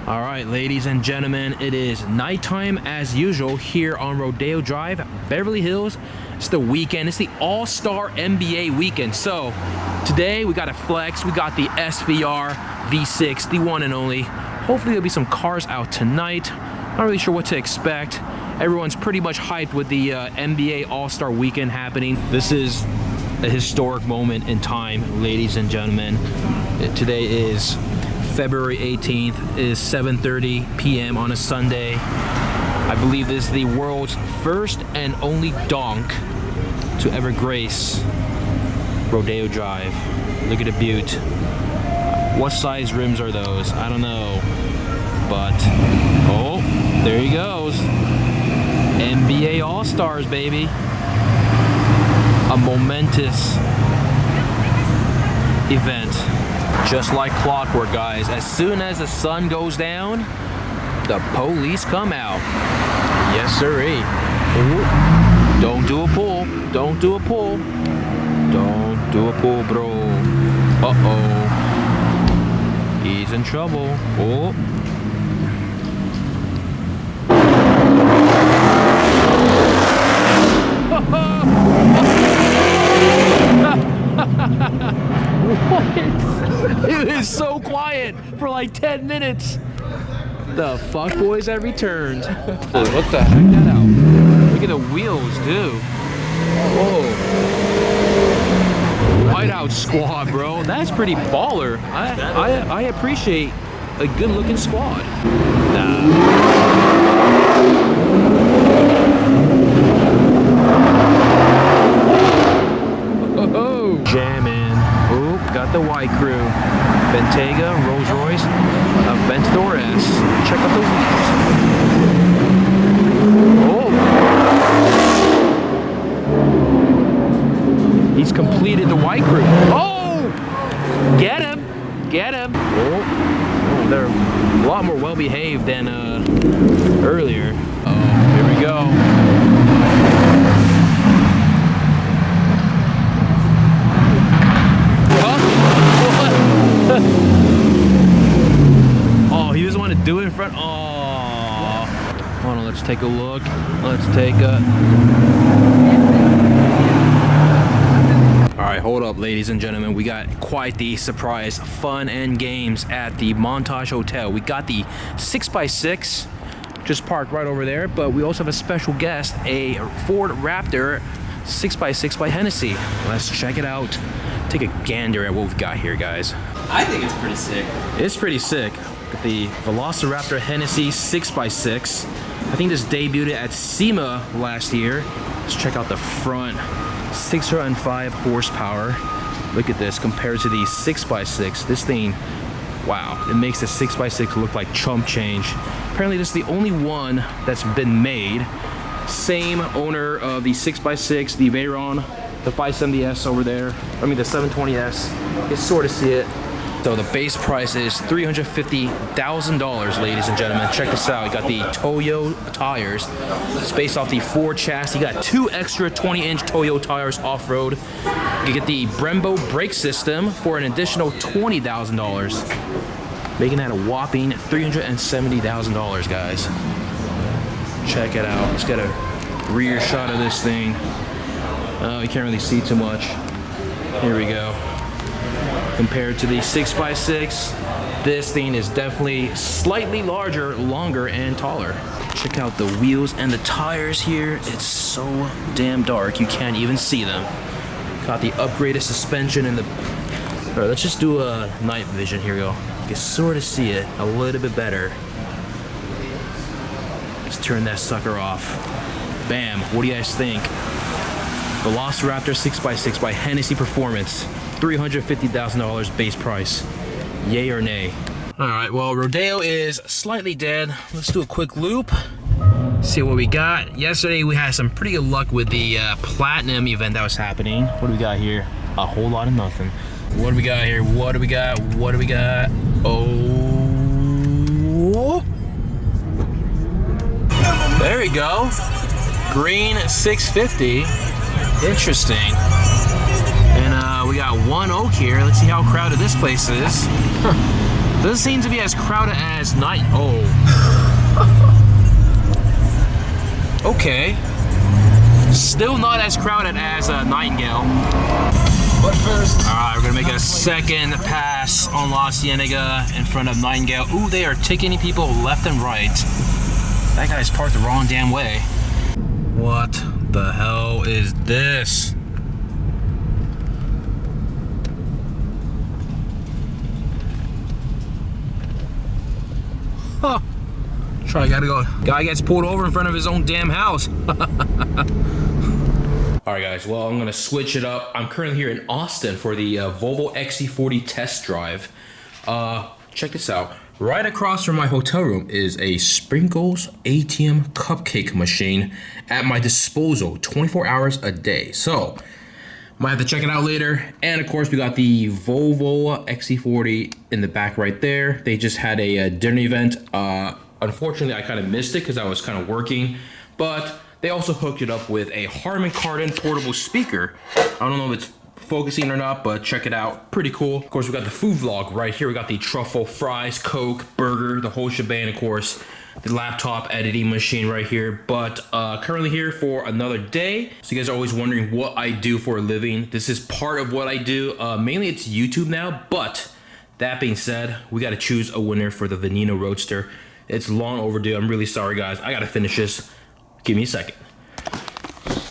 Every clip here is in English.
All right, ladies and gentlemen, it is nighttime as usual here on Rodeo Drive, Beverly Hills. It's the weekend. It's the All-Star NBA weekend. So today we got a flex. We got the SVR V6, the one and only. Hopefully there'll be some cars out tonight. Not really sure what to expect. Everyone's pretty much hyped with the NBA All-Star weekend happening. This is a historic moment in time, ladies and gentlemen. Today is February 18th, is 7:30 p.m. on a Sunday. I believe this is the world's first and only donk to ever grace Rodeo Drive. Look at the beaut. What size rims are those? I don't know. But, oh, there he goes. NBA All-Stars, baby. A momentous event. Just like clockwork, guys. As soon as the sun goes down, the police come out. Yes, sirree. Ooh. Don't do a pull. Don't do a pull. Don't do a pull, bro. Uh-oh. He's in trouble. Oh. What? It is so quiet for like 10 minutes. The fuck boys have returned. What the heck? Check that out. Look at the wheels, dude. Whoa. Whiteout squad, bro. That's pretty baller. I appreciate a good looking squad. Oh, jamming. Oop, got the white crew. Bentayga, Rolls Royce, Aventador S. Check out the wheels. Oh! He's completed the white crew. Oh! Get him! Get him! Oh, they're a lot more well-behaved than earlier. Oh, here we go. Oh, he doesn't want to do it in front. Oh, hold on. Let's take a look. Let's take a. All right, hold up, ladies and gentlemen. We got quite the surprise, fun and games at the Montage Hotel. We got the 6x6 just parked right over there, but we also have a special guest, a Ford Raptor 6x6 by Hennessey. Let's check it out. Take a gander at what we've got here, guys. I think it's pretty sick. It's pretty sick. The Velociraptor Hennessey 6x6. I think this debuted at SEMA last year. Let's check out the front. 605 horsepower. Look at this compared to the 6x6. This thing, wow, it makes the 6x6 look like chump change. Apparently this is the only one that's been made. Same owner of the 6x6, the Veyron, the 570S over there. I mean the 720S. You can sort of see it. So the base price is $350,000, ladies and gentlemen. Check this out. You got the Toyo Tires. It's based off the Ford chassis. You got 2 extra 20-inch Toyo Tires off-road. You get the Brembo brake system for an additional $20,000, making that a whopping $370,000, guys. Check it out. Let's get a rear shot of this thing. Oh, you can't really see too much. Here we go. Compared to the 6x6, this thing is definitely slightly larger, longer, and taller. Check out the wheels and the tires here. It's so damn dark, you can't even see them. Got the upgraded suspension and the... All right, let's just do a night vision. Here we go. You can sort of see it a little bit better. Let's turn that sucker off. Bam, what do you guys think? Velociraptor 6x6 by Hennessey Performance. $350,000 base price. Yay or nay? All right, well, Rodeo is slightly dead. Let's do a quick loop. See what we got. Yesterday, we had some pretty good luck with the Platinum event that was happening. What do we got here? A whole lot of nothing. What do we got here? What do we got? What do we got? Oh. There we go. Green 650. Interesting. And we got one oak here. Let's see how crowded this place is. Doesn't seem to be as crowded as night. Oh. Okay. Still not as crowded as Nightingale. But first, alright, we're gonna make a second pass on La Cienega in front of Nightingale. Ooh, they are ticketing people left and right. That guy's parked the wrong damn way. What the hell is this? Huh. Try, gotta go. Guy gets pulled over in front of his own damn house. Alright guys, well I'm gonna switch it up. I'm currently here in Austin for the Volvo XC40 test drive. Check this out. Right across from my hotel room is a Sprinkles ATM cupcake machine at my disposal 24 hours a day. So, might have to check it out later. And of course we got the Volvo XC40 in the back right there. They just had a dinner event. Unfortunately I kind of missed it because I was kind of working, but they also hooked it up with a Harman Kardon portable speaker. I don't know if it's focusing or not, but check it out. Pretty cool. Of course, we got the food vlog right here. We got the truffle fries, Coke, burger, the whole shebang, of course. The laptop editing machine right here. But currently here for another day. So you guys are always wondering what I do for a living. This is part of what I do. Mainly it's YouTube now, but that being said, we got to choose a winner for the Veneno Roadster. It's long overdue. I'm really sorry, guys. I got to finish this. Give me a second.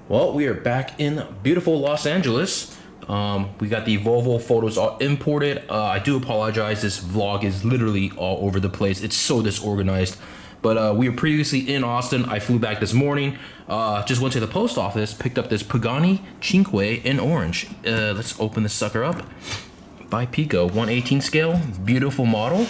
Well, we are back in beautiful Los Angeles. We got the Volvo photos all imported. I do apologize. This vlog is literally all over the place. It's so disorganized. But we were previously in Austin. I flew back this morning. Just went to the post office, picked up this Pagani Cinque in orange. Let's open this sucker up. By Pico, 1/18 scale. Beautiful model.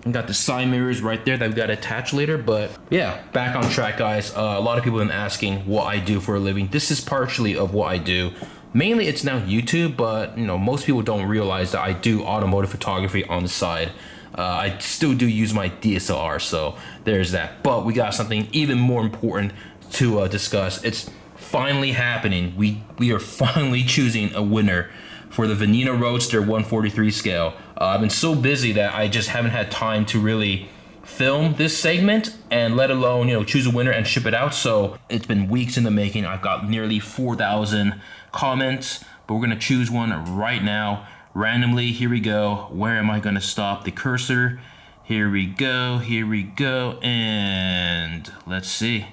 We got the side mirrors right there that we got to attach later, but yeah, back on track, guys. A lot of people have been asking what I do for a living. This is partially of what I do. Mainly it's now YouTube, but you know, most people don't realize that I do automotive photography on the side. I still do use my DSLR, so there's that. But we got something even more important to discuss. It's finally happening. We are finally choosing a winner for the Veneno Roadster 143 scale. I've been so busy that I just haven't had time to really film this segment and let alone, you know, choose a winner and ship it out. So it's been weeks in the making. I've got nearly 4,000 comments, but we're gonna choose one right now randomly. Here we go. Where am I gonna stop the cursor? Here we go, and let's see.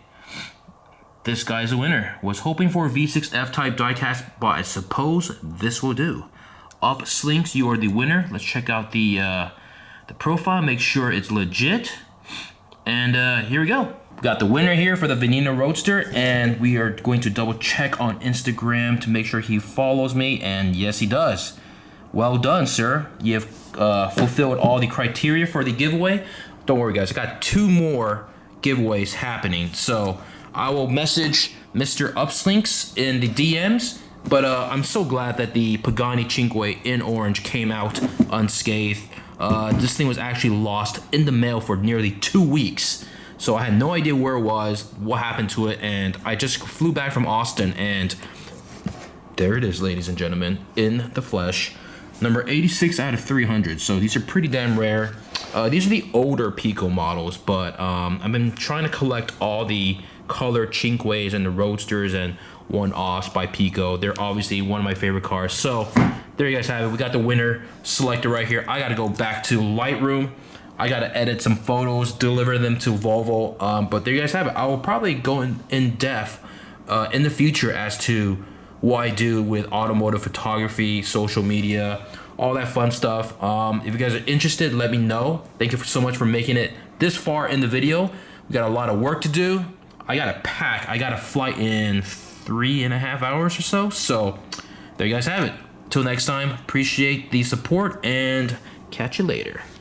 This guy's a winner. Was hoping for a V6 F-Type diecast, but I suppose this will do. Up Slinks, you are the winner. Let's check out the profile, make sure it's legit. And here we go. We got the winner here for the Veneno Roadster, and we are going to double check on Instagram to make sure he follows me, and yes, he does. Well done, sir. You have fulfilled all the criteria for the giveaway. Don't worry, guys. I got 2 more giveaways happening, so I will message Mr. Upslinks in the DMs. But I'm so glad that the Pagani Cinque in orange came out unscathed. This thing was actually lost in the mail for nearly 2 weeks. So I had no idea where it was, what happened to it, and I just flew back from Austin, and there it is, ladies and gentlemen, in the flesh. Number 86 out of 300, so these are pretty damn rare. These are the older Pico models, but I've been trying to collect all the color Cinques and the Roadsters and one-offs by Pico. They're obviously one of my favorite cars. So there you guys have it. We got the winner selected right here. I got to go back to Lightroom. I got to edit some photos, deliver them to Volvo. But there you guys have it. I will probably go in depth in the future as to what I do with automotive photography, social media, all that fun stuff. If you guys are interested, let me know. Thank you so much for making it this far in the video. We got a lot of work to do. I got to pack. I got a flight in 3.5 hours or so. So there you guys have it. Till next time, appreciate the support and catch you later.